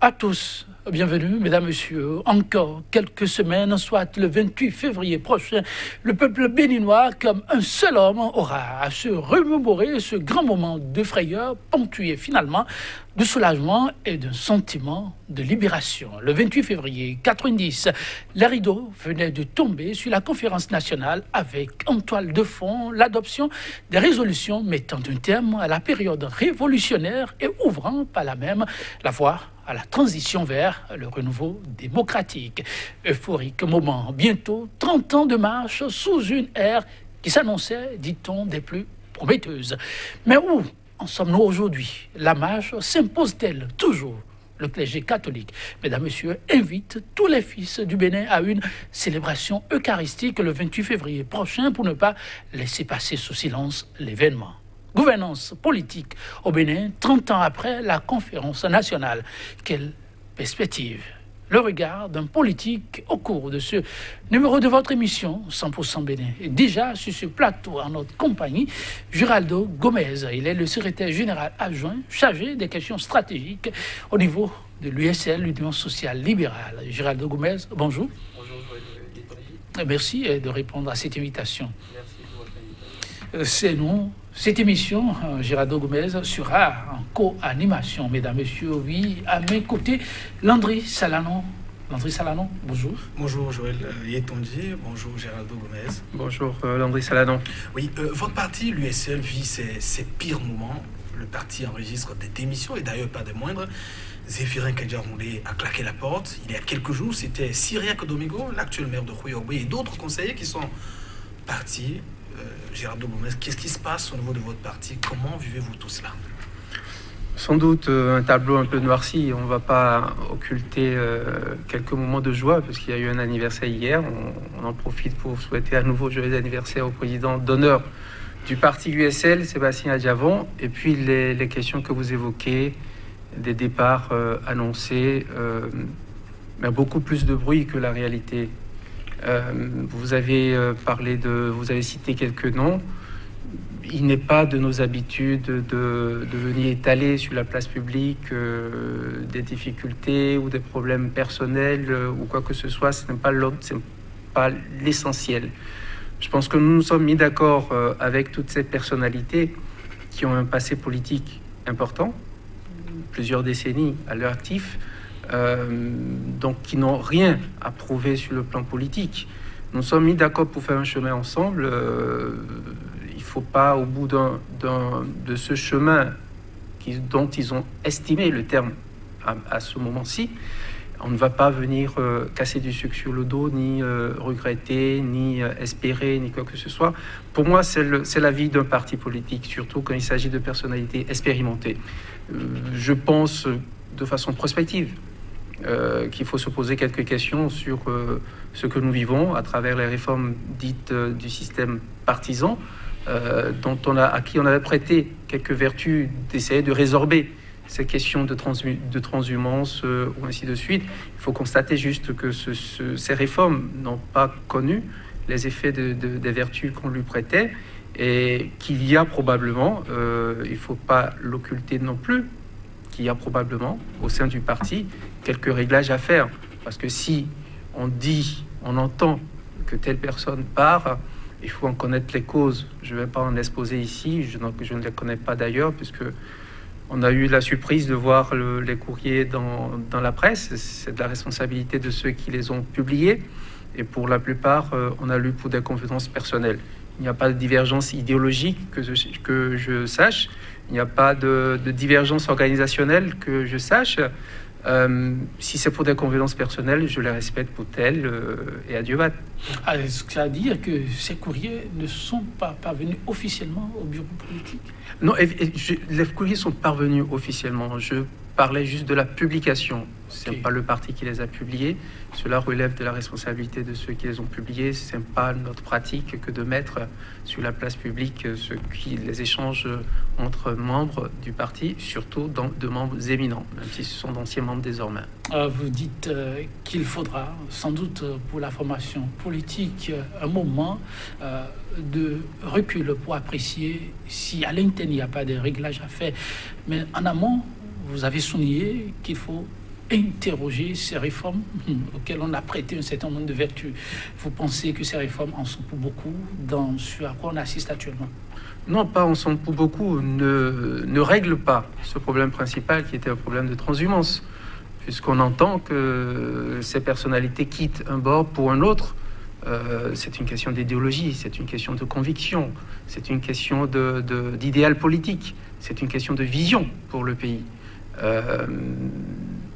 À tous, bienvenue, mesdames, messieurs. Encore quelques semaines, soit le 28 février prochain, le peuple béninois, comme un seul homme, aura à se remémorer ce grand moment de frayeur, ponctué finalement de soulagement et d'un sentiment de libération. Le 28 février 90, les rideaux venaient de tomber sur la conférence nationale avec en toile de fond l'adoption des résolutions mettant un terme à la période révolutionnaire et ouvrant par là même la voie à la transition vers le renouveau démocratique. Euphorique moment, bientôt 30 ans de marche sous une ère qui s'annonçait, dit-on, des plus prometteuses. Mais où en sommes-nous aujourd'hui? La marche s'impose-t-elle toujours? Le clergé catholique, mesdames, messieurs, invite tous les fils du Bénin à une célébration eucharistique le 28 février prochain pour ne pas laisser passer sous silence l'événement. Gouvernance politique au Bénin, 30 ans après la conférence nationale. Quelle perspective? Le regard d'un politique au cours de ce numéro de votre émission 100% Bénin. Et déjà sur ce plateau, en notre compagnie, Giraldo Gomez. Il est le secrétaire général adjoint chargé des questions stratégiques au niveau de l'USL, l'Union sociale libérale. Giraldo Gomez, bonjour. Bonjour, Merci de répondre à cette invitation. merci pour votre invitation. C'est nous. Cette émission, Giraldo Gomez, sera en co-animation, mesdames, messieurs. Oui, à mes côtés, Landry Salanon. Landry Salanon, bonjour. Bonjour Joël Yetondier, bonjour Giraldo Gomez. Bonjour, Landry Saladon. Oui, votre parti, l'USL, vit ses pires moments. Le parti enregistre des démissions et d'ailleurs pas des moindres. Zéphirin Kedjaroulé a claqué la porte. Il y a quelques jours, c'était Cyriaque Domingo, l'actuel maire de Khouyogbe, et d'autres conseillers qui sont partis. Giraldo Gomez, qu'est-ce qui se passe au niveau de votre parti? Comment vivez-vous tout cela? Sans doute un tableau un peu noirci. On ne va pas occulter quelques moments de joie parce qu'il y a eu un anniversaire hier. On en profite pour souhaiter à nouveau joyeux anniversaire au président d'honneur du parti USL, Sébastien Adjavon. Et puis les questions que vous évoquez, des départs annoncés, mais beaucoup plus de bruit que la réalité. Vous avez vous avez cité quelques noms. Il n'est pas de nos habitudes de venir étaler sur la place publique des difficultés ou des problèmes personnels ou quoi que ce soit. Ce n'est pas l'essentiel. Je pense que nous nous sommes mis d'accord avec toutes ces personnalités qui ont un passé politique important, plusieurs décennies à leur actif, donc qui n'ont rien à prouver sur le plan politique. Nous nous sommes mis d'accord pour faire un chemin ensemble. Il ne faut pas, au bout de ce chemin dont ils ont estimé le terme à ce moment-ci, on ne va pas venir casser du sucre sur le dos, ni regretter, ni espérer, ni quoi que ce soit. Pour moi, c'est la vie d'un parti politique, surtout quand il s'agit de personnalités expérimentées. Je pense de façon prospective qu'il faut se poser quelques questions sur ce que nous vivons à travers les réformes dites du système partisan, à qui on avait prêté quelques vertus d'essayer de résorber ces questions de transhumance ou ainsi de suite. Il faut constater juste que ces réformes n'ont pas connu les effets des vertus qu'on lui prêtait et qu'il y a probablement, il ne faut pas l'occulter non plus, qu'il y a probablement au sein du parti quelques réglages à faire. Parce que si on entend que telle personne part, il faut en connaître les causes. Je ne vais pas en exposer ici, je ne les connais pas d'ailleurs, puisque on a eu la surprise de voir les courriers dans la presse. C'est de la responsabilité de ceux qui les ont publiés. Et pour la plupart, on a lu pour des convenances personnelles. Il n'y a pas de divergence idéologique que je sache. Il n'y a pas de divergence organisationnelle que je sache. Si c'est pour des convenances personnelles, je les respecte pour telles et adieu va. C'est-à-dire que ces courriers ne sont pas parvenus officiellement au bureau politique? Non, les courriers sont parvenus officiellement. Je parlais juste de la publication. Ce n'est pas le parti qui les a publiés. Cela relève de la responsabilité de ceux qui les ont publiés. Ce n'est pas notre pratique que de mettre sur la place publique les échanges entre membres du parti, surtout de membres éminents, même si ce sont d'anciens membres désormais. Vous dites qu'il faudra sans doute pour la formation politique un moment de recul pour apprécier si à l'interne il n'y a pas de réglages à faire. Mais en amont, vous avez souligné qu'il faut interroger ces réformes auxquelles on a prêté un certain nombre de vertus. Vous pensez que ces réformes en sont pour beaucoup dans ce à quoi on assiste actuellement? Non, pas en sont pour beaucoup, ne règle pas ce problème principal qui était un problème de transhumance, puisqu'on entend que ces personnalités quittent un bord pour un autre. C'est une question d'idéologie, c'est une question de conviction, c'est une question d'idéal politique, c'est une question de vision pour le pays.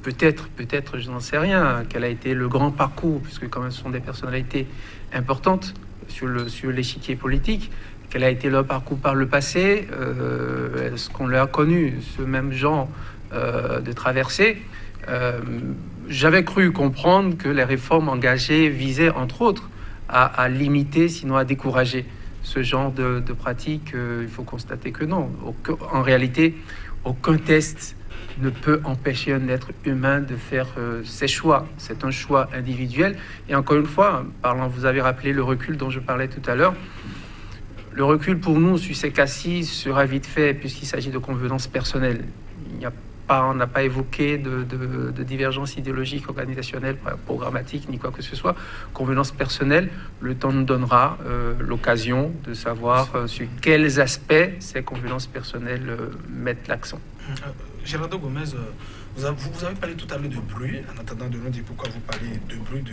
Peut-être, je n'en sais rien, quel a été le grand parcours, puisque quand même ce sont des personnalités importantes sur l'échiquier politique. Quel a été leur parcours par le passé? Est-ce qu'on leur a connu ce même genre de traversée? J'avais cru comprendre que les réformes engagées visaient, entre autres, à limiter, sinon à décourager ce genre de pratiques. Il faut constater que non. En réalité, aucun test ne peut empêcher un être humain de faire ses choix. C'est un choix individuel. Et encore une fois, vous avez rappelé le recul dont je parlais tout à l'heure. Le recul pour nous sur ces cas-ci sera vite fait puisqu'il s'agit de convenances personnelles. On n'a pas évoqué de divergence idéologique, organisationnelle, programmatique, ni quoi que ce soit. Convenance personnelle, le temps nous donnera l'occasion de savoir sur quels aspects ces convenances personnelles mettent l'accent. Gerardo Gomez, vous avez parlé tout à l'heure de bruit, en attendant de nous dire pourquoi vous parlez de bruit,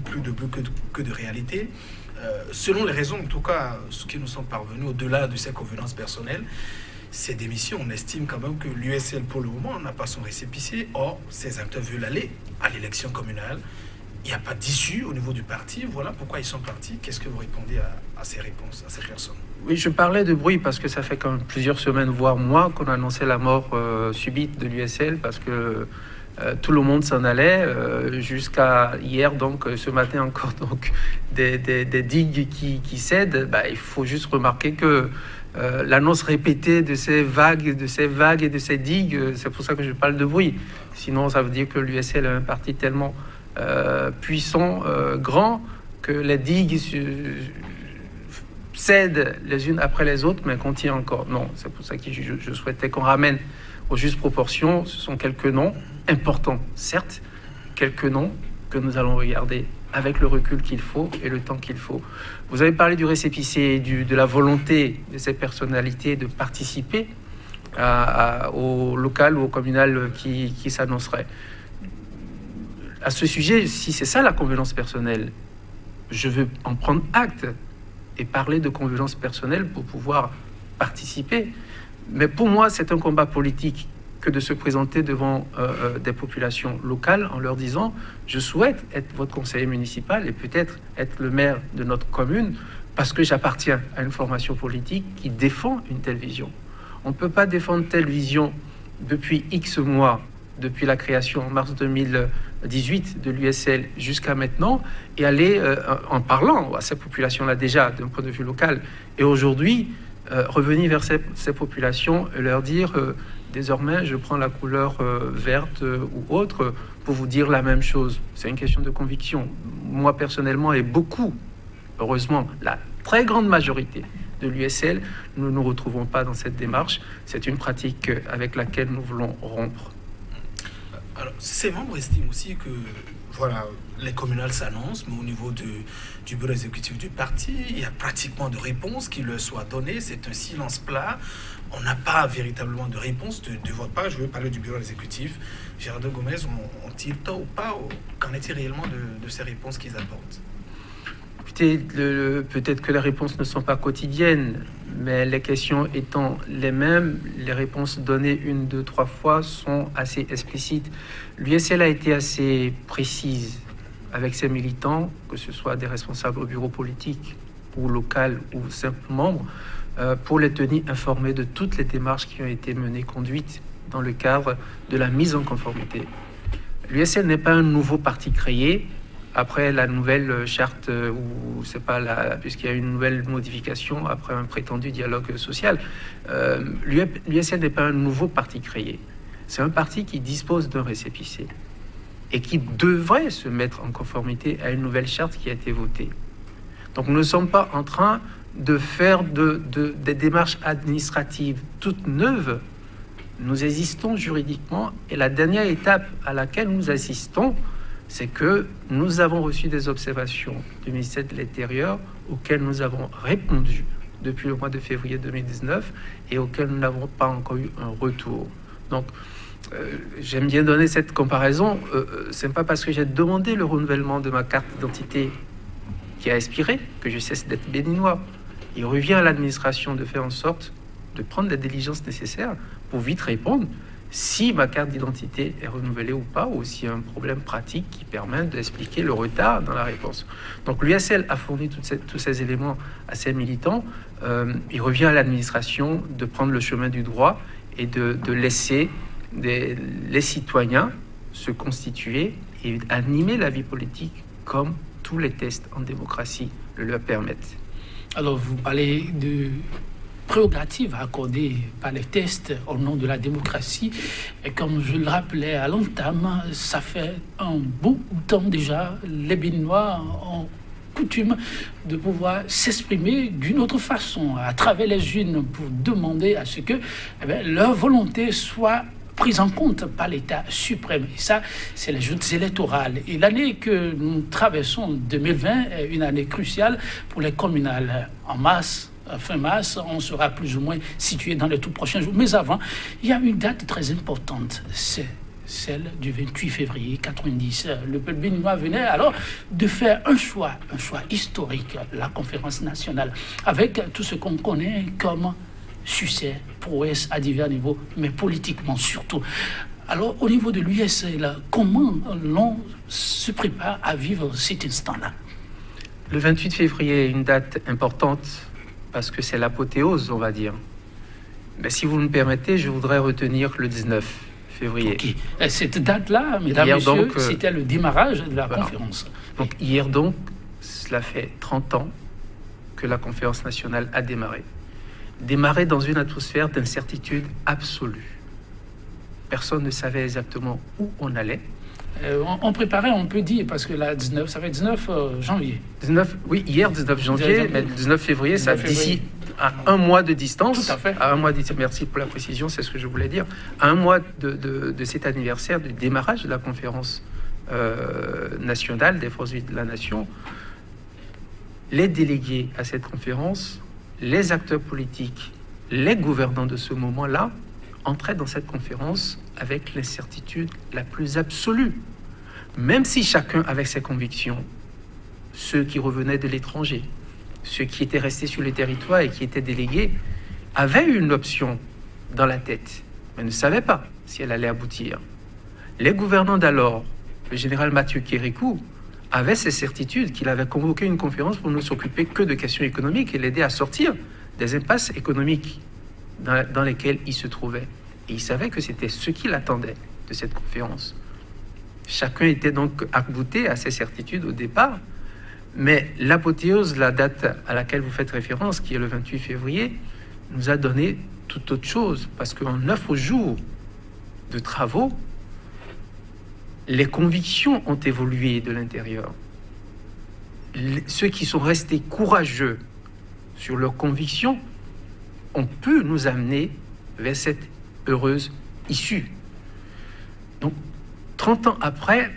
plus de bruit que de réalité. Selon les raisons, en tout cas, ce qui nous sont parvenus au-delà de ces convenances personnelles, ces démissions, on estime quand même que l'USL, pour le moment, n'a pas son récépissé. Or, ces acteurs veulent aller à l'élection communale. Il n'y a pas d'issue au niveau du parti. Voilà pourquoi ils sont partis. Qu'est-ce que vous répondez à ces réponses, à ces personnes? Oui, je parlais de bruit parce que ça fait quand même plusieurs semaines, voire mois, qu'on a annoncé la mort subite de l'USL parce que tout le monde s'en allait jusqu'à hier, donc ce matin encore, donc des digues qui cèdent. Il faut juste remarquer que l'annonce répétée de ces vagues et de ces digues, c'est pour ça que je parle de bruit. Sinon, ça veut dire que l'USL est un parti tellement puissant, grand, que les digues cèdent les unes après les autres, mais qu'on tient encore. Non, c'est pour ça que je souhaitais qu'on ramène aux justes proportions. Ce sont quelques noms importants, certes, quelques noms que nous allons regarder avec le recul qu'il faut et le temps qu'il faut. Vous avez parlé du récépissé, de la volonté de ces personnalités de participer au local ou au communal qui s'annoncerait. À ce sujet, si c'est ça la convenance personnelle, je veux en prendre acte et parler de convenance personnelle pour pouvoir participer. Mais pour moi, c'est un combat politique que de se présenter devant des populations locales en leur disant « Je souhaite être votre conseiller municipal et peut-être être le maire de notre commune parce que j'appartiens à une formation politique qui défend une telle vision. » On ne peut pas défendre telle vision depuis X mois, depuis la création en mars 2018 de l'USL jusqu'à maintenant, et aller en parlant à ces populations-là déjà d'un point de vue local. Et aujourd'hui, revenir vers ces populations et leur dire désormais je prends la couleur verte ou autre pour vous dire la même chose. C'est une question de conviction. Moi personnellement et beaucoup, heureusement, la très grande majorité de l'USL, nous ne nous retrouvons pas dans cette démarche. C'est une pratique avec laquelle nous voulons rompre. Alors, ces membres estiment aussi que voilà, les communales s'annoncent, mais au niveau du bureau exécutif du parti, il y a pratiquement de réponses qui leur soient données. C'est un silence plat. On n'a pas véritablement de réponse de votre part. Je veux parler du bureau exécutif. Gerardo Gomez, ont-ils tort ou pas? Qu'en est-il réellement de ces réponses qu'ils apportent? Écoutez, peut-être que les réponses ne sont pas quotidiennes, mais les questions étant les mêmes, les réponses données 1, 2, 3 fois sont assez explicites. L'USL a été assez précise avec ses militants, que ce soit des responsables au bureau politique ou local ou simples membres, pour les tenir informés de toutes les démarches qui ont été menées, conduites dans le cadre de la mise en conformité. L'USL n'est pas un nouveau parti créé après la nouvelle charte, ou c'est pas puisqu'il y a une nouvelle modification après un prétendu dialogue social. L'USL n'est pas un nouveau parti créé. C'est un parti qui dispose d'un récépissé et qui devrait se mettre en conformité à une nouvelle charte qui a été votée. Donc nous ne sommes pas en train de faire des démarches administratives toutes neuves nous existons juridiquement et la dernière étape à laquelle nous assistons, c'est que nous avons reçu des observations du ministère de l'Intérieur auxquelles nous avons répondu depuis le mois de février 2019 et auxquelles nous n'avons pas encore eu un retour. Donc, j'aime bien donner cette comparaison. C'est pas parce que j'ai demandé le renouvellement de ma carte d'identité qui a expiré que je cesse d'être béninois. Il revient à l'administration de faire en sorte de prendre les diligences nécessaires pour vite répondre si ma carte d'identité est renouvelée ou pas, ou s'il y a un problème pratique qui permet d'expliquer le retard dans la réponse. Donc l'USL a fourni tous ces éléments à ses militants. Il revient à l'administration de prendre le chemin du droit et de laisser les citoyens se constituer et animer la vie politique comme tous les tests en démocratie le leur permettent. Alors, vous parlez de prérogatives accordées par les tests au nom de la démocratie. Et comme je le rappelais à l'entame, ça fait un bon temps déjà, les Béninois ont coutume de pouvoir s'exprimer d'une autre façon, à travers les urnes, pour demander à ce que leur volonté soit prise en compte par l'État suprême. Et ça, c'est les joutes électorales. Et l'année que nous traversons, 2020, est une année cruciale pour les communales. En mars, fin mars, on sera plus ou moins situé dans les tout prochains jours. Mais avant, il y a une date très importante. C'est celle du 28 février 90. Le peuple béninois venait alors de faire un choix historique, la conférence nationale, avec tout ce qu'on connaît comme succès, prouesse à divers niveaux, mais politiquement surtout. Alors, au niveau de l'USL, comment l'on se prépare à vivre cet instant-là? Le 28 février est une date importante parce que c'est l'apothéose, on va dire. Mais si vous me permettez, je voudrais retenir le 19 février. Okay. Cette date-là, mesdames et messieurs, c'était le démarrage de la conférence. Donc, hier, donc, cela fait 30 ans que la conférence nationale a démarré. Démarrer dans une atmosphère d'incertitude absolue. Personne ne savait exactement où on allait. On préparait, on peut dire, parce que là, 19, ça fait 19 janvier. 19, oui, hier, 19 janvier, mais 19 février, ça d'ici à un mois de distance. Tout à fait. À un mois de distance, merci pour la précision, c'est ce que je voulais dire. À un mois de cet anniversaire, du démarrage de la conférence nationale des forces vives de la nation, les délégués à cette conférence, les acteurs politiques, les gouvernants de ce moment-là, entraient dans cette conférence avec l'incertitude la plus absolue. Même si chacun avait ses convictions, ceux qui revenaient de l'étranger, ceux qui étaient restés sur le territoire et qui étaient délégués, avaient une option dans la tête, mais ne savaient pas si elle allait aboutir. Les gouvernants d'alors, le général Mathieu Kérékou, avait ces certitudes qu'il avait convoqué une conférence pour ne s'occuper que de questions économiques et l'aider à sortir des impasses économiques dans lesquelles il se trouvait. Et il savait que c'était ce qu'il attendait de cette conférence. Chacun était donc arc-bouté à ses certitudes au départ, mais l'apothéose, la date à laquelle vous faites référence, qui est le 28 février, nous a donné tout autre chose, parce qu'en 9 jours de travaux, les convictions ont évolué de l'intérieur. Ceux qui sont restés courageux sur leurs convictions ont pu nous amener vers cette heureuse issue. Donc, 30 ans après,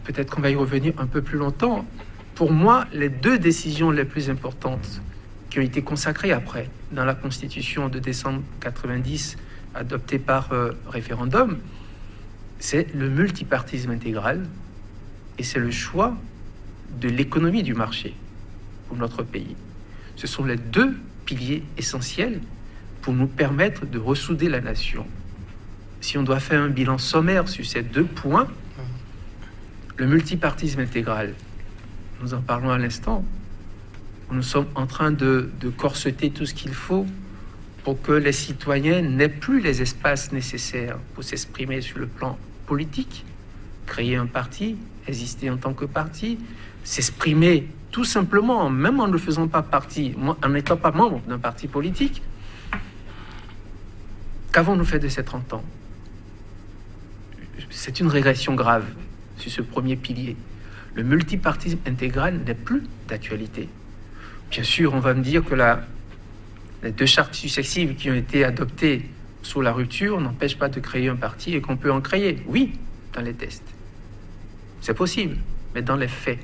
peut-être qu'on va y revenir un peu plus longtemps, pour moi, les deux décisions les plus importantes qui ont été consacrées après, dans la Constitution de décembre 90, adoptée par référendum, c'est le multipartisme intégral et c'est le choix de l'économie du marché pour notre pays. Ce sont les deux piliers essentiels pour nous permettre de ressouder la nation. Si on doit faire un bilan sommaire sur ces deux points, le multipartisme intégral, nous en parlons à l'instant, nous sommes en train de corseter tout ce qu'il faut pour que les citoyens n'aient plus les espaces nécessaires pour s'exprimer sur le plan politique, créer un parti, exister en tant que parti, s'exprimer tout simplement, même en ne faisant pas partie, en n'étant pas membre d'un parti politique. Qu'avons-nous fait de ces 30 ans? C'est une régression grave sur ce premier pilier. Le multipartisme intégral n'est plus d'actualité. Bien sûr, on va me dire que les deux chartes successives qui ont été adoptées sous la rupture n'empêche pas de créer un parti et qu'on peut en créer. Oui, dans les tests. C'est possible, mais dans les faits,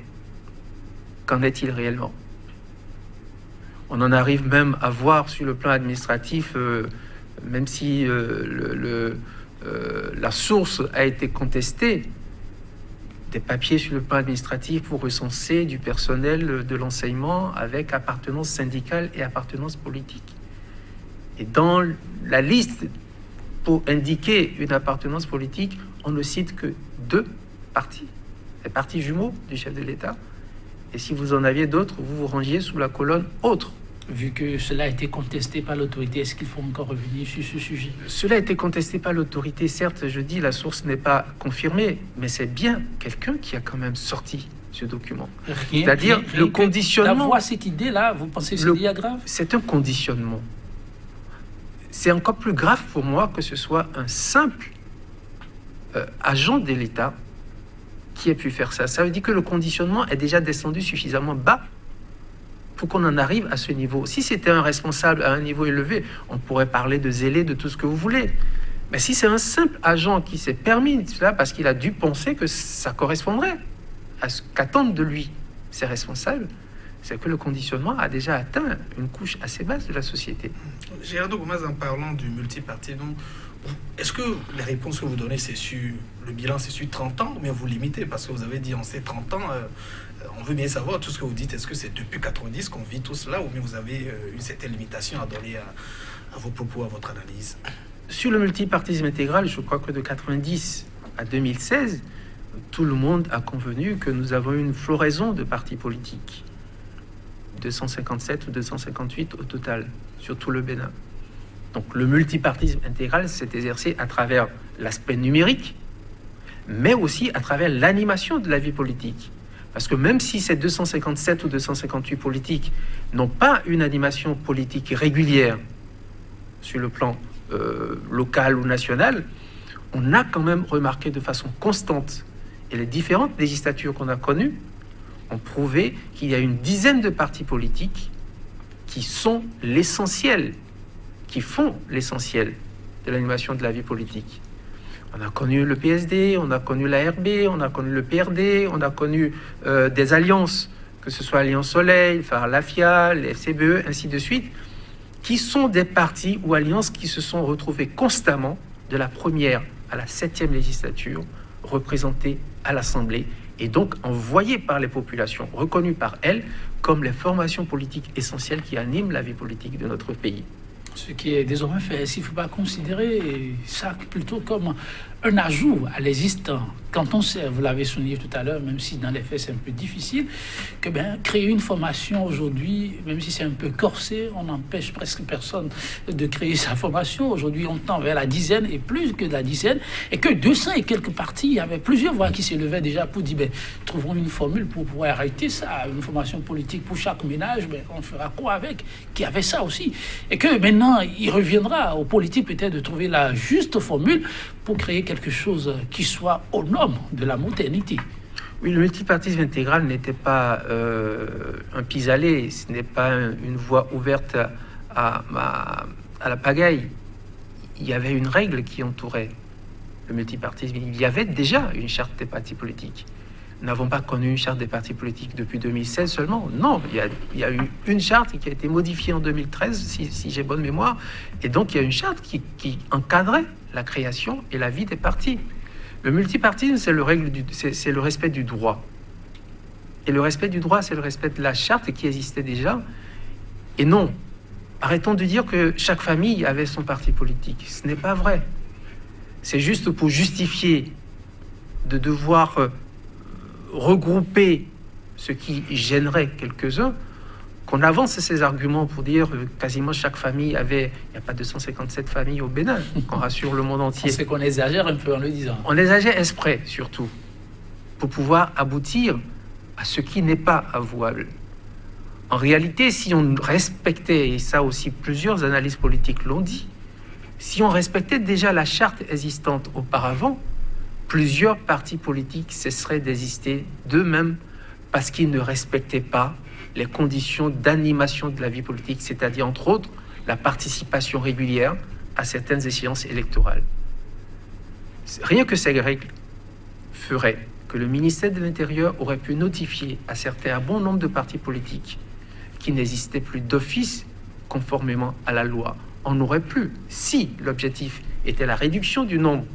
qu'en est-il réellement? On en arrive même à voir sur le plan administratif, même si la source a été contestée, des papiers sur le plan administratif pour recenser du personnel de l'enseignement avec appartenance syndicale et appartenance politique. Et dans la liste, pour indiquer une appartenance politique, on ne cite que 2 partis, les partis jumeaux du chef de l'État. Et si vous en aviez d'autres, vous vous rangiez sous la colonne « autres ». Vu que cela a été contesté par l'autorité, est-ce qu'il faut encore revenir sur ce sujet? Cela a été contesté par l'autorité, certes, je dis, la source n'est pas confirmée, mais c'est bien quelqu'un qui a quand même sorti ce document. C'est-à-dire le conditionnement... D'avoir cette idée-là, vous pensez que c'est déjà grave? C'est un conditionnement. C'est encore plus grave pour moi que ce soit un simple agent de l'État qui ait pu faire ça. Ça veut dire que le conditionnement est déjà descendu suffisamment bas pour qu'on en arrive à ce niveau. Si c'était un responsable à un niveau élevé, on pourrait parler de zélé, de tout ce que vous voulez. Mais si c'est un simple agent qui s'est permis cela parce qu'il a dû penser que ça correspondrait à ce qu'attendent de lui ses responsables, c'est que le conditionnement a déjà atteint une couche assez basse de la société. Gerardo Gomez, en parlant du multiparti, donc, est-ce que les réponses que vous donnez, c'est sur le bilan, c'est sur 30 ans, ou bien vous limitez? Parce que vous avez dit en ces 30 ans, on veut bien savoir tout ce que vous dites. Est-ce que c'est depuis 90 qu'on vit tout cela, ou bien vous avez une certaine limitation à donner à vos propos, à votre analyse? Sur le multipartisme intégral, je crois que de 90 à 2016, tout le monde a convenu que nous avons une floraison de partis politiques. 257 ou 258 au total, sur tout le Bénin. Donc le multipartisme intégral s'est exercé à travers l'aspect numérique, mais aussi à travers l'animation de la vie politique. Parce que même si ces 257 ou 258 politiques n'ont pas une animation politique régulière sur le plan local ou national, on a quand même remarqué de façon constante, et les différentes législatures qu'on a connues ont prouvé qu'il y a une dizaine de partis politiques qui sont l'essentiel, qui font l'essentiel de l'animation de la vie politique. On a connu le PSD, on a connu l'ARB, on a connu le PRD, on a connu des alliances, que ce soit Alliance Soleil, Phare Lafia, les FCBE, ainsi de suite, qui sont des partis ou alliances qui se sont retrouvés constamment, de la première à la 7e législature, représentés à l'Assemblée, et donc envoyés par les populations, reconnus par elles comme les formations politiques essentielles qui animent la vie politique de notre pays. Ce qui est désormais fait, il ne faut pas considérer ça plutôt comme un ajout à l'existant. Quand on sait, vous l'avez souligné tout à l'heure, même si dans les faits c'est un peu difficile, que créer une formation aujourd'hui, même si c'est un peu corsé, on n'empêche presque personne de créer sa formation. Aujourd'hui, on tend vers la dizaine et plus que de la dizaine, et que 200 et quelques partis, il y avait plusieurs voix qui s'élevaient déjà pour dire, trouvons une formule pour pouvoir arrêter ça, une formation politique pour chaque ménage, on fera quoi avec? Qui avait ça aussi. Et que maintenant, il reviendra aux politiques peut-être de trouver la juste formule pour créer quelque chose qui soit aux normes de la modernité. Oui, le multipartisme intégral n'était pas un pis-aller, ce n'est pas une voie ouverte à la pagaille. Il y avait une règle qui entourait le multipartisme. Il y avait déjà une charte des partis politiques. Nous n'avons pas connu une charte des partis politiques depuis 2016 seulement. Non, il y a eu une charte qui a été modifiée en 2013, si j'ai bonne mémoire. Et donc, il y a une charte qui encadrait la création et la vie des partis. Le multipartisme, c'est le respect du droit. Et le respect du droit, c'est le respect de la charte qui existait déjà. Et non, arrêtons de dire que chaque famille avait son parti politique. Ce n'est pas vrai. C'est juste pour justifier de devoir regrouper ce qui gênerait quelques-uns, qu'on avance ces arguments pour dire que quasiment chaque famille avait... Il n'y a pas 257 familles au Bénin, qu'on rassure le monde entier. C'est qu'on exagère un peu en le disant. On exagère exprès, surtout, pour pouvoir aboutir à ce qui n'est pas avouable. En réalité, si on respectait, et ça aussi plusieurs analystes politiques l'ont dit, si on respectait déjà la charte existante auparavant, plusieurs partis politiques cesseraient d'exister d'eux-mêmes parce qu'ils ne respectaient pas les conditions d'animation de la vie politique, c'est-à-dire, entre autres, la participation régulière à certaines échéances électorales. Rien que ces règles feraient que le ministère de l'Intérieur aurait pu notifier à un bon nombre de partis politiques qui n'existaient plus d'office conformément à la loi. On aurait pu, si l'objectif était la réduction du nombre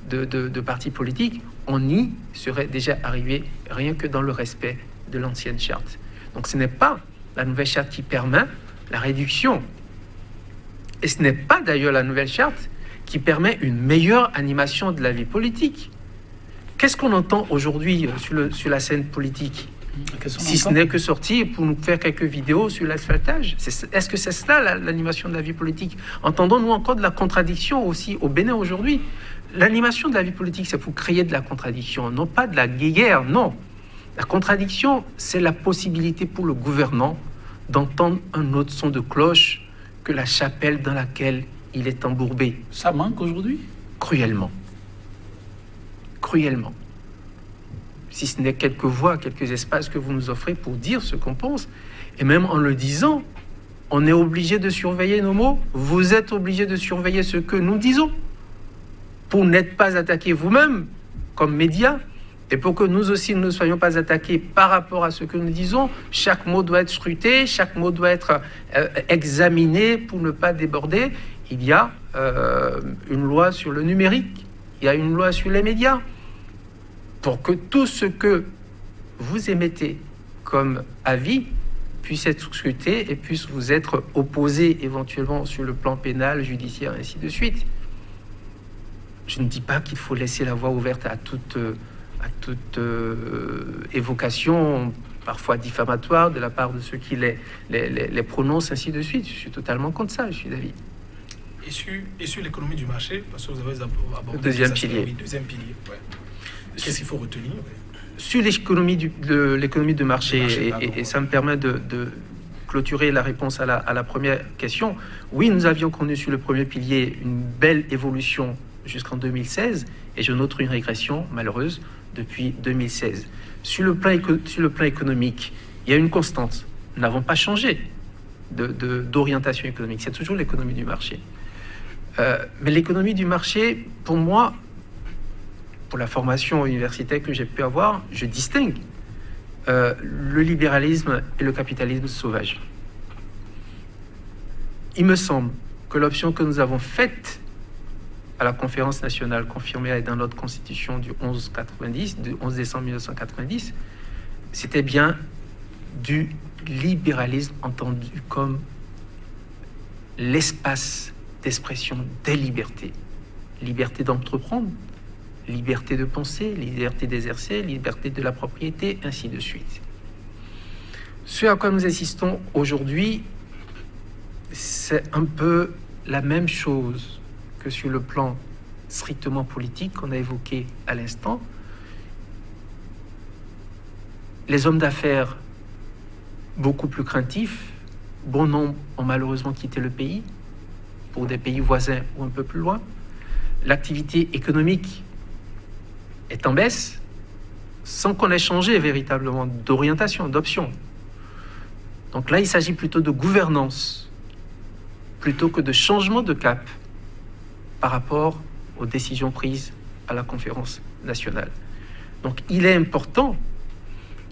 de partis politiques, on y serait déjà arrivé rien que dans le respect de l'ancienne charte. Donc ce n'est pas la nouvelle charte qui permet la réduction. Et ce n'est pas d'ailleurs la nouvelle charte qui permet une meilleure animation de la vie politique. Qu'est-ce qu'on entend aujourd'hui sur la scène politique ? Si ce n'est que sortir pour nous faire quelques vidéos sur l'asphaltage. Est-ce que c'est cela l'animation de la vie politique ? Entendons-nous encore de la contradiction aussi au Bénin aujourd'hui ? L'animation de la vie politique, c'est pour créer de la contradiction, non pas de la guéguerre, non. La contradiction, c'est la possibilité pour le gouvernant d'entendre un autre son de cloche que la chapelle dans laquelle il est embourbé. Ça manque aujourd'hui ? Cruellement. Cruellement. Si ce n'est quelques voix, quelques espaces que vous nous offrez pour dire ce qu'on pense, et même en le disant, on est obligé de surveiller nos mots. Vous êtes obligé de surveiller ce que nous disons pour n'être pas attaqués vous-même comme médias et pour que nous aussi ne soyons pas attaqués par rapport à ce que nous disons. Chaque mot doit être scruté, chaque mot doit être examiné pour ne pas déborder. Il y a une loi sur le numérique, il y a une loi sur les médias. Pour que tout ce que vous émettez comme avis puisse être scruté et puisse vous être opposé éventuellement sur le plan pénal, judiciaire, ainsi de suite. Je ne dis pas qu'il faut laisser la voie ouverte à toute évocation, parfois diffamatoire, de la part de ceux qui les prononcent, ainsi de suite. Je suis totalement contre ça, je suis d'avis. Et sur l'économie du marché, parce que vous avez abordé deuxième pilier. Oui, deuxième pilier, ouais. Qu'est-ce qu'il faut retenir ? Sur l'économie de marché, et ça me permet de clôturer la réponse à la première question. Oui, nous avions connu sur le premier pilier une belle évolution jusqu'en 2016, et je note une régression malheureuse depuis 2016. Sur le plan économique, il y a une constante. Nous n'avons pas changé d'orientation économique. C'est toujours l'économie du marché. Mais l'économie du marché, pour moi, pour la formation universitaire que j'ai pu avoir, je distingue le libéralisme et le capitalisme sauvage. Il me semble que l'option que nous avons faite à la conférence nationale confirmée dans notre constitution du 11 décembre 1990, c'était bien du libéralisme entendu comme l'espace d'expression des libertés. Liberté d'entreprendre, liberté de penser, liberté d'exercer, liberté de la propriété, ainsi de suite. Ce à quoi nous assistons aujourd'hui, c'est un peu la même chose que sur le plan strictement politique qu'on a évoqué à l'instant. Les hommes d'affaires, beaucoup plus craintifs, bon nombre ont malheureusement quitté le pays pour des pays voisins ou un peu plus loin. L'activité économique est en baisse sans qu'on ait changé véritablement d'orientation, d'option. Donc là, il s'agit plutôt de gouvernance plutôt que de changement de cap par rapport aux décisions prises à la conférence nationale. Donc il est important,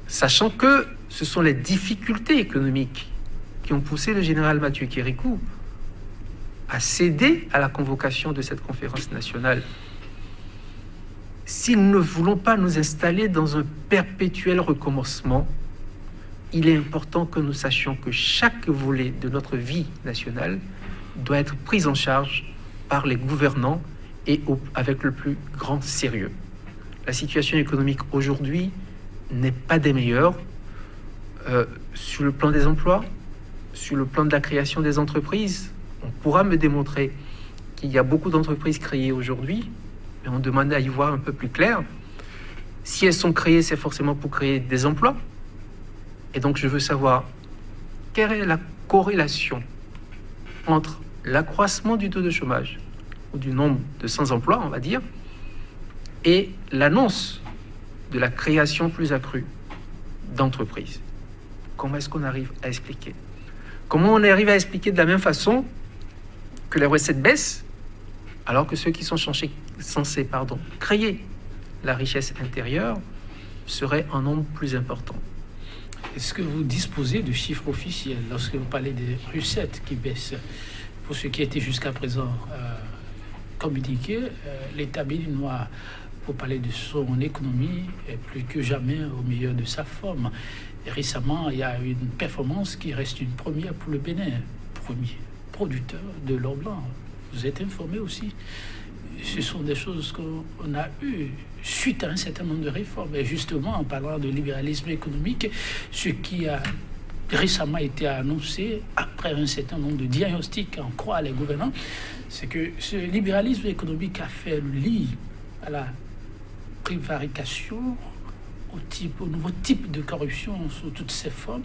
sachant que ce sont les difficultés économiques qui ont poussé le général Mathieu Kérékou à céder à la convocation de cette conférence nationale. Si nous ne voulons pas nous installer dans un perpétuel recommencement, il est important que nous sachions que chaque volet de notre vie nationale doit être pris en charge par les gouvernants et avec le plus grand sérieux. La situation économique aujourd'hui n'est pas des meilleures sur le plan des emplois, sur le plan de la création des entreprises. On pourra me démontrer qu'il y a beaucoup d'entreprises créées aujourd'hui, mais on demande à y voir un peu plus clair. Si elles sont créées, c'est forcément pour créer des emplois. Et donc, je veux savoir quelle est la corrélation entre l'accroissement du taux de chômage, ou du nombre de sans-emploi, on va dire, et l'annonce de la création plus accrue d'entreprises. Comment est-ce qu'on arrive à expliquer ? Comment on arrive à expliquer de la même façon que les recettes baissent, alors que ceux qui sont censés créer la richesse intérieure seraient en nombre plus important. Est-ce que vous disposez de chiffres officiels lorsque vous parlez des recettes qui baissent? Pour ce qui était jusqu'à présent communiqué, l'État béninois, pour parler de son économie, est plus que jamais au milieu de sa forme. Et récemment, il y a une performance qui reste une première pour le Bénin, premier producteur de l'or blanc. Vous êtes informé aussi. Ce sont des choses qu'on a eues suite à un certain nombre de réformes. Et justement, en parlant de libéralisme économique, ce qui a récemment été annoncé, après un certain nombre de diagnostics, en croient les gouvernants, c'est que ce libéralisme économique a fait le lit à la prévarication, au nouveau type de corruption sous toutes ses formes.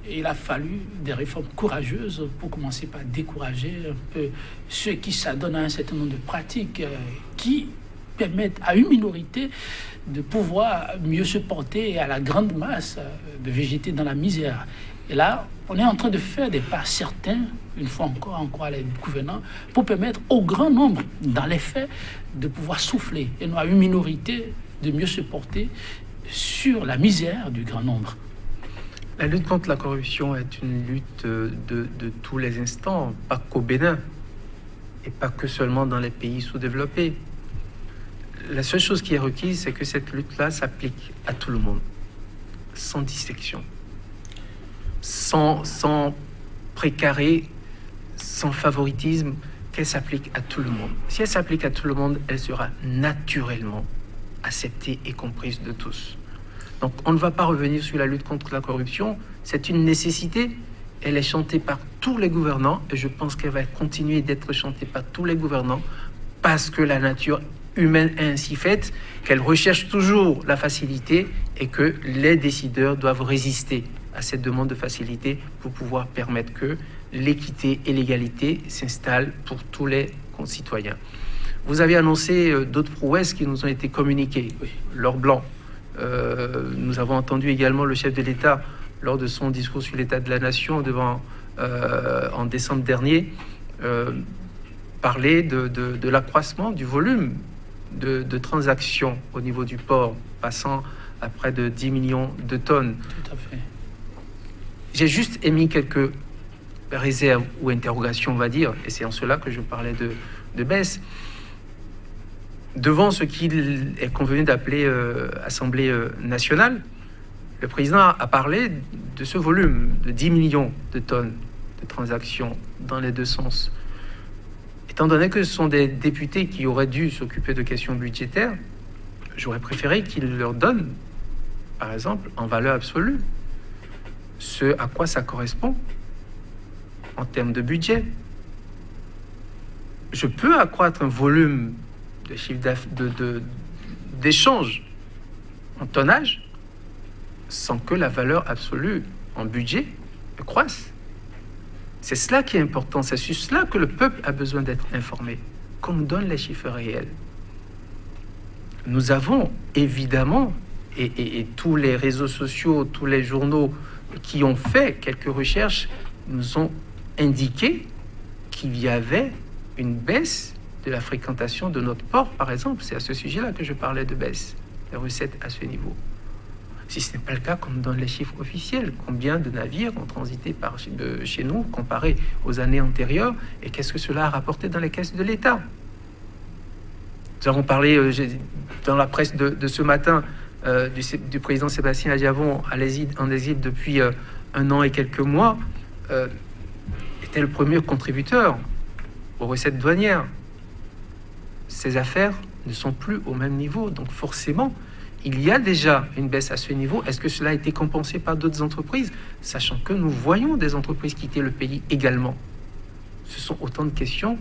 Et il a fallu des réformes courageuses pour commencer par décourager un peu ceux qui s'adonnent à un certain nombre de pratiques qui permettent à une minorité de pouvoir mieux se porter et à la grande masse de végéter dans la misère. Et là, on est en train de faire des pas certains, une fois encore les gouvernants, pour permettre au grand nombre, dans les faits, de pouvoir souffler, et non à une minorité de mieux se porter sur la misère du grand nombre. La lutte contre la corruption est une lutte de tous les instants, pas qu'au Bénin, et pas que seulement dans les pays sous-développés. La seule chose qui est requise, c'est que cette lutte-là s'applique à tout le monde, sans distinction, sans précaré, sans favoritisme, qu'elle s'applique à tout le monde. Si elle s'applique à tout le monde, elle sera naturellement acceptée et comprise de tous. Donc on ne va pas revenir sur la lutte contre la corruption, c'est une nécessité, elle est chantée par tous les gouvernants, et je pense qu'elle va continuer d'être chantée par tous les gouvernants, parce que la nature humaine est ainsi faite, qu'elle recherche toujours la facilité, et que les décideurs doivent résister à cette demande de facilité pour pouvoir permettre que l'équité et l'égalité s'installent pour tous les concitoyens. Vous avez annoncé d'autres prouesses qui nous ont été communiquées. L'or blanc. Nous avons entendu également le chef de l'État lors de son discours sur l'état de la nation en décembre dernier parler de l'accroissement du volume de transactions au niveau du port, passant à près de 10 millions de tonnes. Tout à fait. J'ai juste émis quelques réserves ou interrogations, on va dire, et c'est en cela que je parlais de baisse. Devant ce qu'il est convenu d'appeler Assemblée nationale, le président a parlé de ce volume de 10 millions de tonnes de transactions dans les deux sens. Étant donné que ce sont des députés qui auraient dû s'occuper de questions budgétaires, j'aurais préféré qu'ils leur donnent, par exemple, en valeur absolue, ce à quoi ça correspond en termes de budget. Je peux accroître un volume de chiffre d'échange en tonnage sans que la valeur absolue en budget croisse. C'est cela qui est important, c'est sur cela que le peuple a besoin d'être informé, qu'on nous donne les chiffres réels. Nous avons évidemment, et tous les réseaux sociaux, tous les journaux qui ont fait quelques recherches nous ont indiqué qu'il y avait une baisse de la fréquentation de notre port, par exemple. C'est à ce sujet-là que je parlais de baisse des recettes à ce niveau. Si ce n'est pas le cas, qu'on nous donne les chiffres officiels. Combien de navires ont transité par chez nous comparé aux années antérieures, et qu'est-ce que cela a rapporté dans les caisses de l'État? Nous avons parlé dans la presse de ce matin du président Sébastien Adjavon en exil depuis 1 an et quelques mois, était le premier contributeur aux recettes douanières. Ces affaires ne sont plus au même niveau, donc forcément, il y a déjà une baisse à ce niveau. Est-ce que cela a été compensé par d'autres entreprises, sachant que nous voyons des entreprises quitter le pays également? Ce sont autant de questions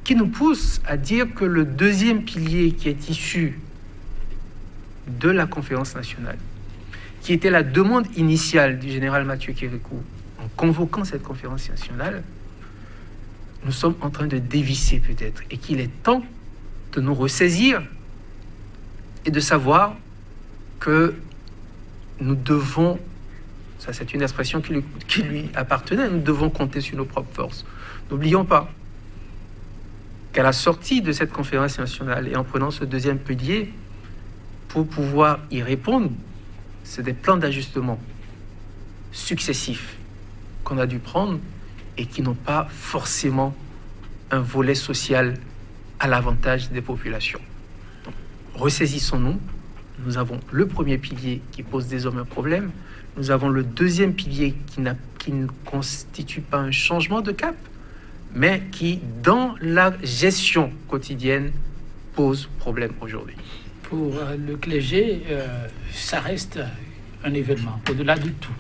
qui nous poussent à dire que le deuxième pilier qui est issu de la conférence nationale, qui était la demande initiale du général Mathieu Kérékou en convoquant cette conférence nationale, nous sommes en train de dévisser peut-être, et qu'il est temps de nous ressaisir et de savoir que nous devons Ça, c'est une expression qui lui appartenait. Nous devons compter sur nos propres forces. N'oublions pas qu'à la sortie de cette conférence nationale et en prenant ce deuxième pilier, pour pouvoir y répondre, c'est des plans d'ajustement successifs qu'on a dû prendre et qui n'ont pas forcément un volet social à l'avantage des populations. Donc, ressaisissons-nous. Nous avons le premier pilier qui pose désormais un problème. Nous avons le deuxième pilier qui ne constitue pas un changement de cap, mais qui, dans la gestion quotidienne, pose problème aujourd'hui. Pour le clergé, ça reste un événement, au-delà de tout.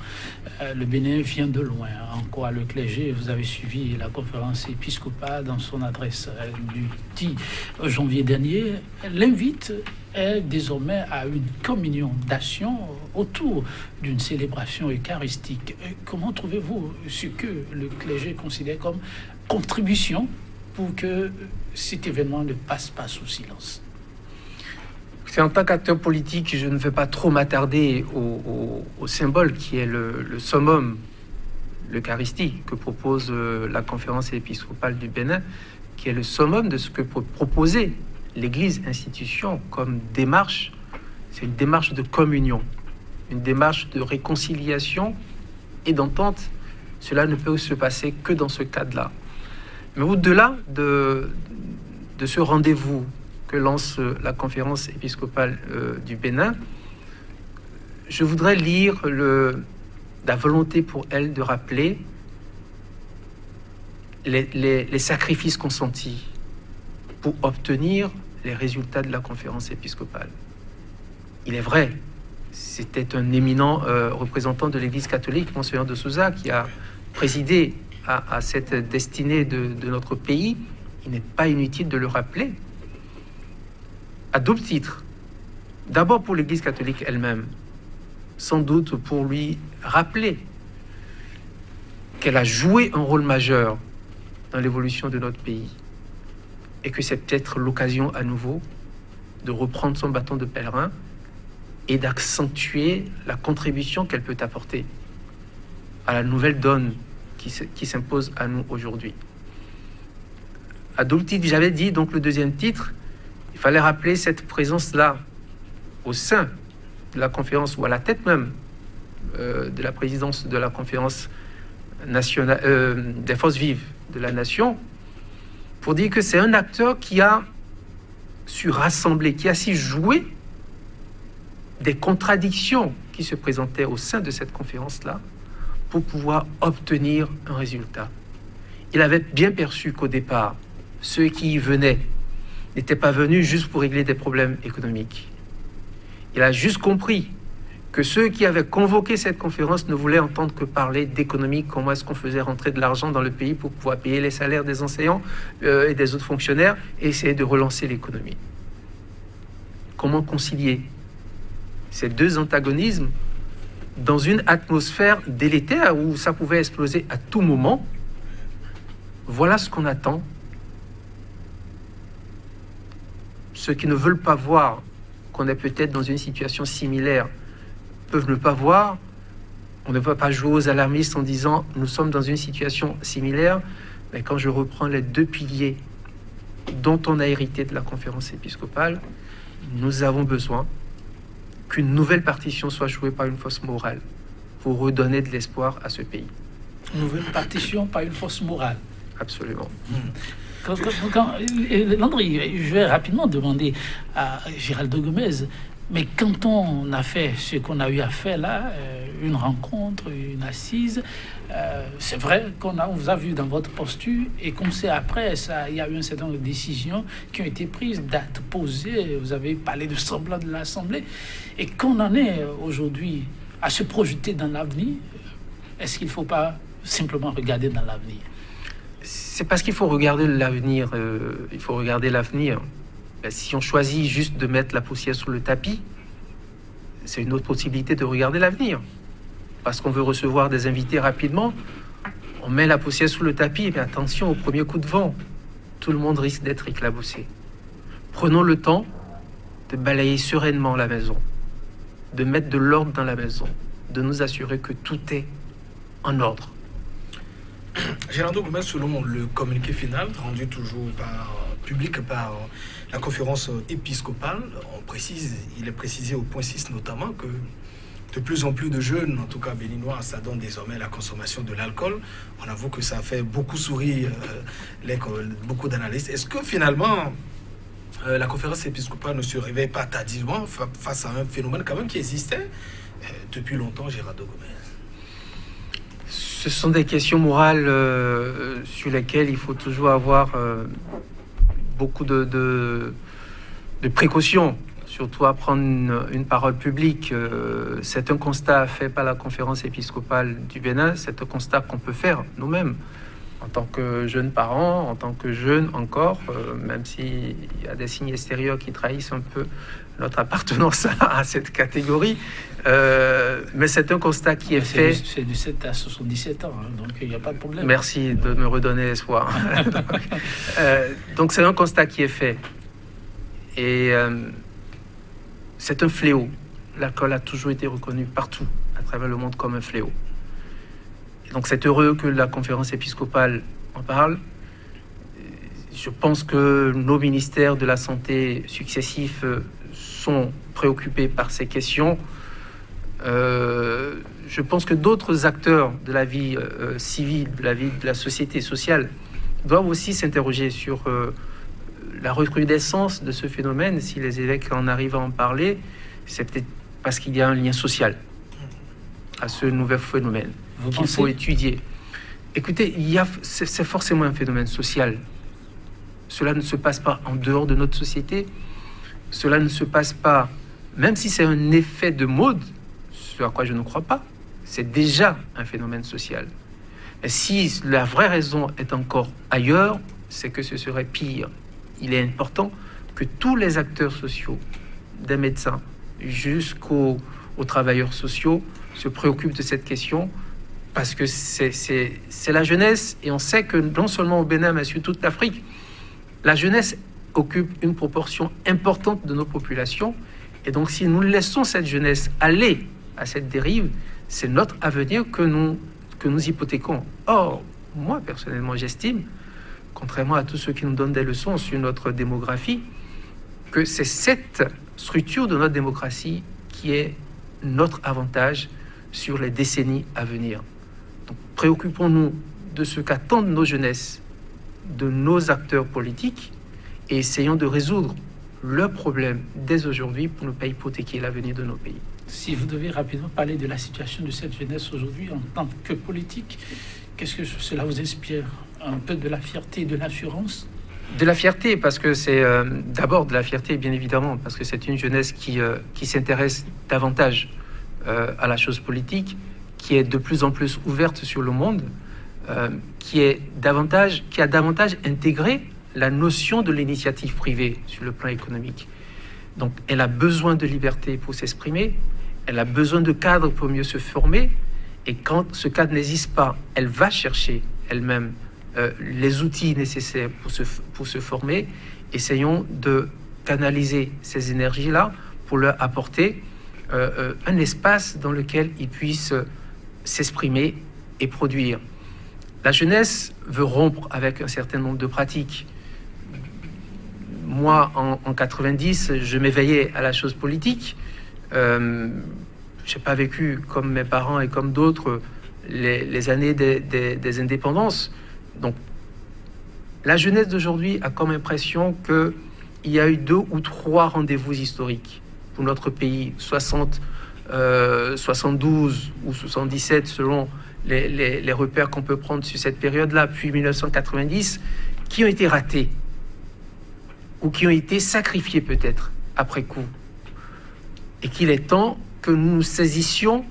Le Bénin vient de loin. En quoi le clergé, vous avez suivi la conférence épiscopale dans son adresse du 10 janvier dernier, l'invite est désormais à une communion d'action autour d'une célébration eucharistique. Comment trouvez-vous ce que le clergé considère comme contribution pour que cet événement ne passe pas sous silence? En tant qu'acteur politique, je ne vais pas trop m'attarder au symbole qui est le summum, l'Eucharistie, que propose la conférence épiscopale du Bénin, qui est le summum de ce que peut proposer l'Église institution comme démarche. C'est une démarche de communion, une démarche de réconciliation et d'entente. Cela ne peut se passer que dans ce cadre-là. Mais au-delà de ce rendez-vous que lance la conférence épiscopale du Bénin, je voudrais lire la volonté pour elle de rappeler les sacrifices consentis pour obtenir les résultats de la conférence épiscopale. Il est vrai, c'était un éminent représentant de l'Église catholique, Monseigneur de Souza, qui a présidé à cette destinée de notre pays. Il n'est pas inutile de le rappeler. À double titre. D'abord pour l'Église catholique elle-même, sans doute pour lui rappeler qu'elle a joué un rôle majeur dans l'évolution de notre pays et que c'est peut-être l'occasion à nouveau de reprendre son bâton de pèlerin et d'accentuer la contribution qu'elle peut apporter à la nouvelle donne qui s'impose à nous aujourd'hui. À double titre, j'avais dit, donc le deuxième titre, il fallait rappeler cette présence-là au sein de la conférence, ou à la tête même de la présidence de la conférence nationale des forces vives de la nation, pour dire que c'est un acteur qui a su rassembler, qui a su jouer des contradictions qui se présentaient au sein de cette conférence-là pour pouvoir obtenir un résultat. Il avait bien perçu qu'au départ, ceux qui y venaient n'étaient pas venus juste pour régler des problèmes économiques. Il a juste compris que ceux qui avaient convoqué cette conférence ne voulaient entendre que parler d'économie, comment est-ce qu'on faisait rentrer de l'argent dans le pays pour pouvoir payer les salaires des enseignants et des autres fonctionnaires et essayer de relancer l'économie. Comment concilier ces deux antagonismes dans une atmosphère délétère où ça pouvait exploser à tout moment? Voilà ce qu'on attend. Ceux qui ne veulent pas voir qu'on est peut-être dans une situation similaire peuvent ne pas voir. On ne va pas jouer aux alarmistes en disant nous sommes dans une situation similaire. Mais quand je reprends les deux piliers dont on a hérité de la conférence épiscopale, nous avons besoin qu'une nouvelle partition soit jouée par une force morale pour redonner de l'espoir à ce pays. Une nouvelle partition par une force morale. Absolument. Landry, je vais rapidement demander à Géraldo Gomez, mais quand on a fait ce qu'on a eu à faire là, une rencontre, une assise, c'est vrai on vous a vu dans votre posture et qu'on sait après, il y a eu un certain nombre de décisions qui ont été prises, dates posées, vous avez parlé de semblant de l'Assemblée, et qu'on en est aujourd'hui à se projeter dans l'avenir, est-ce qu'il ne faut pas simplement regarder dans l'avenir? C'est parce qu'il faut regarder l'avenir. Il faut regarder l'avenir. Si on choisit juste de mettre la poussière sous le tapis, c'est une autre possibilité de regarder l'avenir. Parce qu'on veut recevoir des invités rapidement, on met la poussière sous le tapis, mais attention, au premier coup de vent, tout le monde risque d'être éclaboussé. Prenons le temps de balayer sereinement la maison, de mettre de l'ordre dans la maison, de nous assurer que tout est en ordre. Gérardo Gomez, selon le communiqué final rendu toujours public par la conférence épiscopale, il est précisé au point 6 notamment que de plus en plus de jeunes, en tout cas béninois, s'adonnent désormais à la consommation de l'alcool. On avoue que ça fait beaucoup sourire beaucoup d'analystes. Est-ce que finalement, la conférence épiscopale ne se réveille pas tardivement face à un phénomène quand même qui existait depuis longtemps, Gérardo Gomez? Ce sont des questions morales sur lesquelles il faut toujours avoir beaucoup de précautions, surtout à prendre une parole publique. C'est un constat fait par la conférence épiscopale du Bénin, c'est un constat qu'on peut faire nous-mêmes, en tant que jeunes parents, en tant que jeunes encore, même s'il y a des signes extérieurs qui trahissent un peu notre appartenance à cette catégorie. Mais c'est un constat qui est fait. C'est du 7 à 77 ans, hein, donc il n'y a pas de problème. Merci de me redonner espoir. Donc c'est un constat qui est fait. Et c'est un fléau. L'alcool a toujours été reconnu partout à travers le monde comme un fléau. Et donc c'est heureux que la conférence épiscopale en parle. Je pense que nos ministères de la santé successifs sont préoccupés par ces questions. Je pense que d'autres acteurs de la vie civile, de la vie de la société sociale, doivent aussi s'interroger sur la recrudescence de ce phénomène. Si les évêques en arrivent à en parler, c'est peut-être parce qu'il y a un lien social à ce nouvel phénomène qu'il faut étudier. Écoutez, c'est forcément un phénomène social. Cela ne se passe pas en dehors de notre société. Cela ne se passe pas, même si c'est un effet de mode, ce à quoi je ne crois pas, c'est déjà un phénomène social. Et si la vraie raison est encore ailleurs, c'est que ce serait pire. Il est important que tous les acteurs sociaux, des médecins jusqu'aux travailleurs sociaux, se préoccupent de cette question, parce que c'est la jeunesse, et on sait que non seulement au Bénin, mais sur toute l'Afrique, la jeunesse occupe une proportion importante de nos populations, et donc si nous laissons cette jeunesse aller à cette dérive, c'est notre avenir que nous hypothéquons. Or, moi personnellement, j'estime, contrairement à tous ceux qui nous donnent des leçons sur notre démographie, que c'est cette structure de notre démocratie qui est notre avantage sur les décennies à venir. Donc, préoccupons-nous de ce qu'attendent nos jeunesses, de nos acteurs politiques, et essayons de résoudre leurs problèmes dès aujourd'hui pour ne pas hypothéquer l'avenir de nos pays. Si vous devez rapidement parler de la situation de cette jeunesse aujourd'hui en tant que politique, qu'est-ce que cela vous inspire? Un peu de la fierté et de l'assurance? De la fierté, parce que c'est d'abord de la fierté, bien évidemment, parce que c'est une jeunesse qui s'intéresse davantage à la chose politique, qui est de plus en plus ouverte sur le monde, qui a davantage intégré la notion de l'initiative privée sur le plan économique. Donc, elle a besoin de liberté pour s'exprimer, elle a besoin de cadres pour mieux se former, et quand ce cadre n'existe pas, elle va chercher elle-même les outils nécessaires pour se former. Essayons de canaliser ces énergies-là pour leur apporter un espace dans lequel ils puissent s'exprimer et produire. La jeunesse veut rompre avec un certain nombre de pratiques. Moi, en 90, je m'éveillais à la chose politique. Je n'ai pas vécu, comme mes parents et comme d'autres, les années des indépendances. Donc, la jeunesse d'aujourd'hui a comme impression qu'il y a eu 2 ou 3 rendez-vous historiques pour notre pays, 72 ou 77 selon les repères qu'on peut prendre sur cette période-là, puis 1990, qui ont été ratés ou qui ont été sacrifiés peut-être après coup. Et qu'il est temps que nous nous saisissions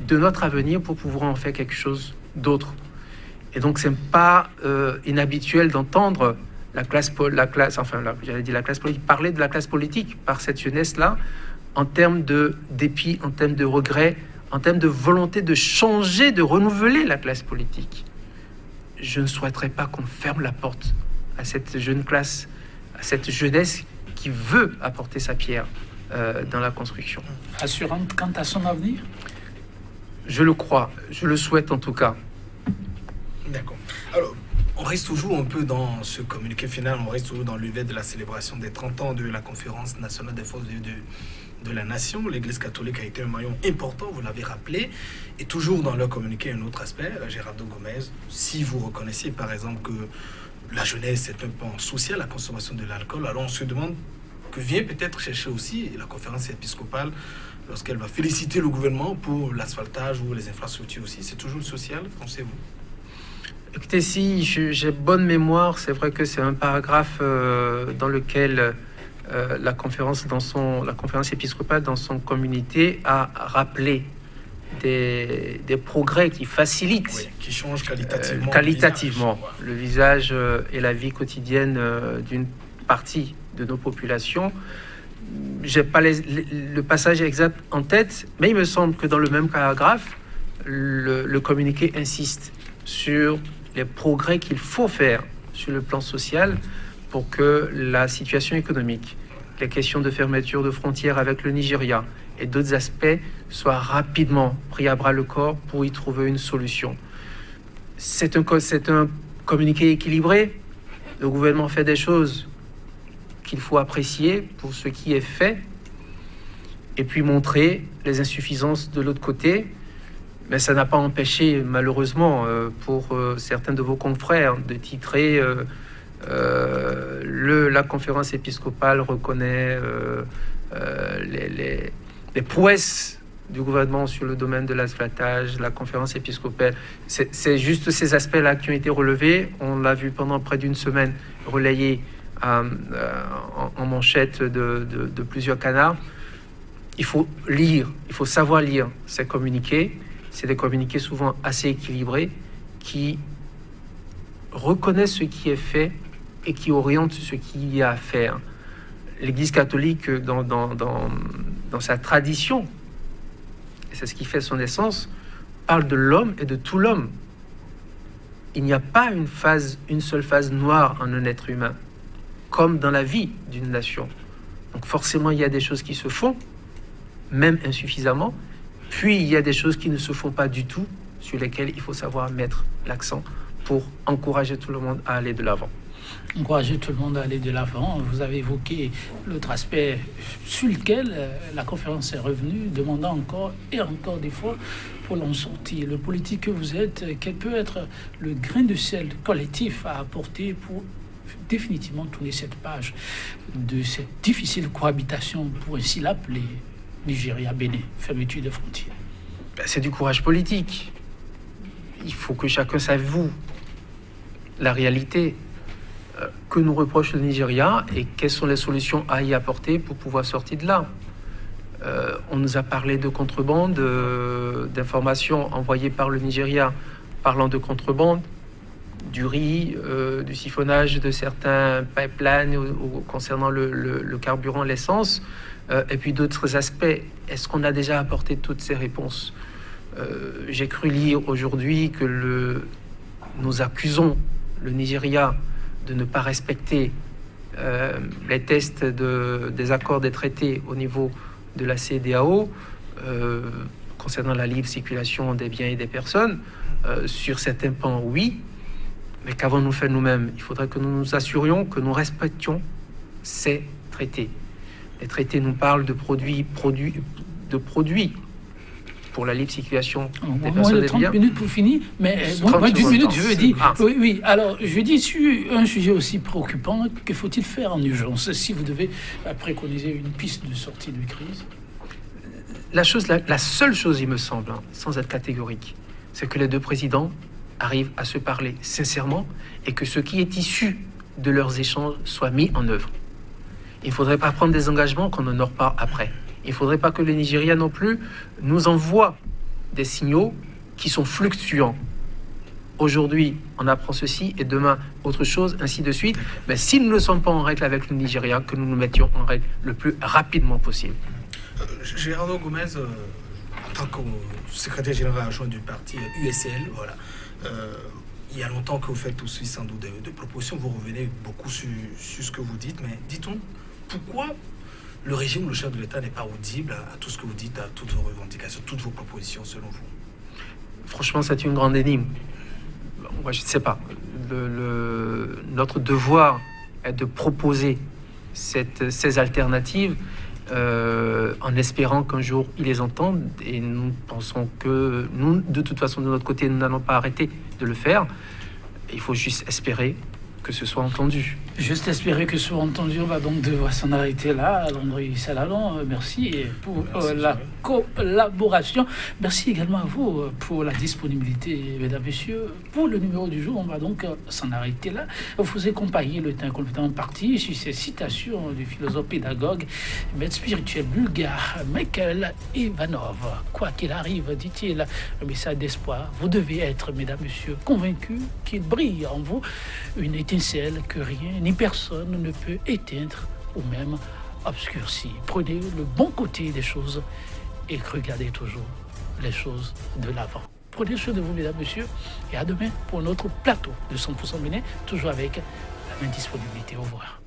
de notre avenir pour pouvoir en faire quelque chose d'autre. Et donc, c'est pas inhabituel d'entendre la classe politique, parler de la classe politique par cette jeunesse-là, en termes de dépit, en termes de regret, en termes de volonté de changer, de renouveler la classe politique. Je ne souhaiterais pas qu'on ferme la porte à cette jeune classe, à cette jeunesse qui veut apporter sa pierre dans la construction. Assurante quant à son avenir? Je le crois, je le souhaite en tout cas. D'accord. Alors, on reste toujours un peu dans ce communiqué final, on reste toujours dans l'UV de la célébration des 30 ans de la Conférence nationale des forces de la nation. L'Église catholique a été un maillon important, vous l'avez rappelé. Et toujours dans leur communiqué, un autre aspect, Gerardo Gomez, si vous reconnaissez par exemple que la jeunesse est un pan social, la consommation de l'alcool, alors on se demande que vient peut-être chercher aussi la conférence épiscopale lorsqu'elle va féliciter le gouvernement pour l'asphaltage ou les infrastructures aussi. C'est toujours le social, pensez-vous? Écoutez, si j'ai bonne mémoire, c'est vrai que c'est un paragraphe dans lequel la conférence épiscopale, dans son communiqué, a rappelé des progrès qui facilitent, Oui, qui changent qualitativement, qualitativement le visage et la vie quotidienne d'une partie de nos populations. J'ai pas le passage exact en tête, mais il me semble que dans le même paragraphe, le communiqué insiste sur les progrès qu'il faut faire sur le plan social pour que la situation économique, les questions de fermeture de frontières avec le Nigeria et d'autres aspects soient rapidement pris à bras le corps pour y trouver une solution. C'est un communiqué équilibré. Le gouvernement fait des choses qu'il faut apprécier pour ce qui est fait et puis montrer les insuffisances de l'autre côté. Mais ça n'a pas empêché, malheureusement, pour certains de vos confrères de titrer la conférence épiscopale reconnaît les prouesses du gouvernement sur le domaine de l'asphaltage, la conférence épiscopale. C'est juste ces aspects-là qui ont été relevés. On l'a vu pendant près d'une semaine relayé en manchette de plusieurs canards. Il faut lire, il faut savoir lire ces communiqués. C'est des communiqués souvent assez équilibrés qui reconnaissent ce qui est fait et qui orientent ce qu'il y a à faire. L'Église catholique, dans sa tradition, et c'est ce qui fait son essence, parle de l'homme et de tout l'homme. Il n'y a pas une seule phase noire en un être humain, comme dans la vie d'une nation. Donc forcément, il y a des choses qui se font, même insuffisamment. Puis, il y a des choses qui ne se font pas du tout, sur lesquelles il faut savoir mettre l'accent pour encourager tout le monde à aller de l'avant. Encourager tout le monde à aller de l'avant. Vous avez évoqué l'autre aspect sur lequel la conférence est revenue, demandant encore et encore des fois pour l'en sortir. Le politique que vous êtes, quel peut être le grain de sel collectif à apporter pour définitivement tourner cette page de cette difficile cohabitation, pour ainsi l'appeler, Nigeria-Bénin, fermeture des frontières? C'est du courage politique. Il faut que chacun s'avoue la réalité que nous reproche le Nigeria et quelles sont les solutions à y apporter pour pouvoir sortir de là. On nous a parlé de contrebande, d'informations envoyées par le Nigeria parlant de contrebande, du riz, du siphonnage de certains pipelines concernant le carburant, l'essence, et puis d'autres aspects. Est-ce qu'on a déjà apporté toutes ces réponses? J'ai cru lire aujourd'hui que nous accusons le Nigeria de ne pas respecter les tests des accords des traités au niveau de la CEDEAO concernant la libre circulation des biens et des personnes. Sur certains pans, oui, mais qu'avons-nous fait nous-mêmes? Il faudrait que nous nous assurions que nous respections ces traités. Les traités nous parlent de produits pour la libre circulation des personnes et des biens. 30 minutes pour finir, mais moins d'une minute, je veux dire. Oui. Alors, je dis sur un sujet aussi préoccupant, que faut-il faire en urgence si vous devez préconiser une piste de sortie de crise? La seule chose, il me semble, sans être catégorique, c'est que les deux présidents arrivent à se parler sincèrement et que ce qui est issu de leurs échanges soit mis en œuvre. Il ne faudrait pas prendre des engagements qu'on n'honore pas après. Il ne faudrait pas que le Nigeria non plus nous envoie des signaux qui sont fluctuants. Aujourd'hui, on apprend ceci et demain, autre chose, ainsi de suite. Mais si nous ne sommes pas en règle avec le Nigeria, que nous nous mettions en règle le plus rapidement possible. Gerardo Gomez, en tant que secrétaire général adjoint du parti USL, voilà. Il y a longtemps que vous faites aussi sans doute de propositions, vous revenez beaucoup sur ce que vous dites, mais dites-nous, pourquoi le régime, le chef de l'État n'est pas audible à tout ce que vous dites, à toutes vos revendications, toutes vos propositions selon vous? franchement, c'est une grande énigme. Moi, je ne sais pas. Notre devoir est de proposer ces alternatives en espérant qu'un jour ils les entendent. Et nous pensons que nous, de toute façon, de notre côté, nous n'allons pas arrêter de le faire. Il faut juste espérer que ce soit entendu. Juste espérer que ce soit entendu. On va donc devoir s'en arrêter là. Landry Salalon, merci pour la collaboration. Merci également à vous pour la disponibilité, mesdames, messieurs. Pour le numéro du jour, on va donc s'en arrêter là. Vous accompagner le temps complètement parti sur ces citations du philosophe pédagogue, maître spirituel bulgare, Mikhail Ivanov. Quoi qu'il arrive, dit-il, un message d'espoir. Vous devez être, mesdames, messieurs, convaincus qu'il brille en vous une étincelle que rien ni personne ne peut éteindre ou même obscurcir. Prenez le bon côté des choses et regardez toujours les choses de l'avant. Prenez soin de vous, mesdames, messieurs, et à demain pour notre plateau de 100% Bénin, toujours avec la même disponibilité. Au revoir.